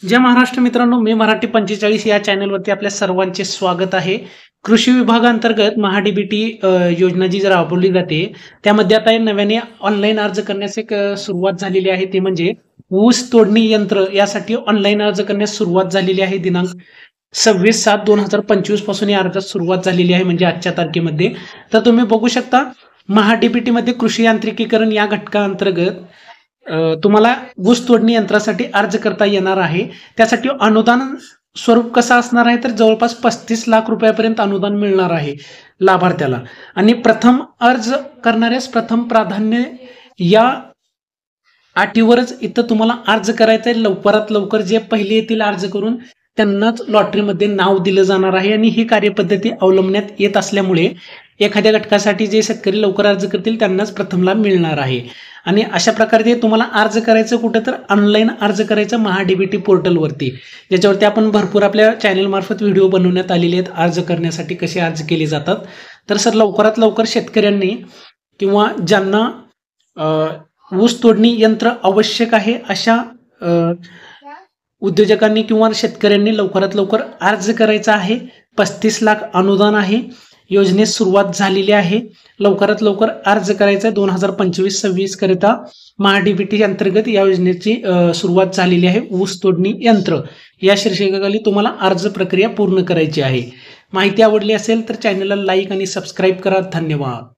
जय महाराष्ट्र मित्रांनो, मी मराठी 45 या चॅनलवरती आपल्या सर्वांचे स्वागत आहे. कृषी विभागांतर्गत महाडीबीटी योजना जी राबवली जाते, त्यामध्ये आता नव्याने ऑनलाईन अर्ज करण्यास एक सुरुवात झालेली आहे. ते म्हणजे ऊस तोडणी यंत्र यासाठी ऑनलाईन अर्ज करण्यास सुरुवात झालेली आहे. दिनांक 26/7/2025 पासून या अर्जास सुरुवात झालेली आहे, म्हणजे आजच्या तारखेमध्ये. तर तुम्ही बघू शकता, महाडीबीटी मध्ये कृषी यांत्रिकीकरण या घटकाअंतर्गत तुम्हाला ऊस तोडणी यंत्रासाठी अर्ज करता येणार आहे. त्यासाठी अनुदान स्वरूप कसं असणार आहे, तर जवळपास 35 लाख रुपयापर्यंत अनुदान मिळणार आहे लाभार्थ्याला. आणि प्रथम अर्ज करणाऱ्यास प्रथम प्राधान्य या अटीवरच इथं तुम्हाला अर्ज करायचा आहे. लवकरात लवकर जे पहिले येतील अर्ज करून त्यांनाच लॉटरीमध्ये नाव दिलं जाणार आहे. आणि ही कार्यपद्धती अवलंबण्यात येत असल्यामुळे एखाद्या घटकासाठी जे शेतकरी लवकर अर्ज करतील त्यांनाच प्रथमला मिळणार आहे. आणि अशा प्रकारे तुम्हाला अर्ज करायचं कुठं, तर ऑनलाईन अर्ज करायचं महाडीबीटी पोर्टलवरती, ज्याच्यावरती आपण भरपूर आपल्या चॅनल मार्फत व्हिडिओ बनवण्यात आलेले आहेत अर्ज करण्यासाठी, कसे अर्ज केले जातात. तर सर लवकरात लवकर शेतकऱ्यांनी किंवा ज्यांना ऊस तोडणी यंत्र आवश्यक आहे अशा उद्योजकांनी किंवा शेतकऱ्यांनी लवकरात लवकर अर्ज करायचा आहे. 35 लाख अनुदान आहे, योजनेस सुरुवात झालेली आहे. लवकरात लवकर अर्ज करायचा आहे. 2025-26 करिता महाडीबीटी अंतर्गत या योजनेची सुरुवात झालेली आहे. ऊस तोडणी यंत्र या शीर्षकाखाली तुम्हाला अर्ज प्रक्रिया पूर्ण करायची आहे. माहिती आवडली असेल तर चॅनलला लाईक आणि सबस्क्राईब करा. धन्यवाद.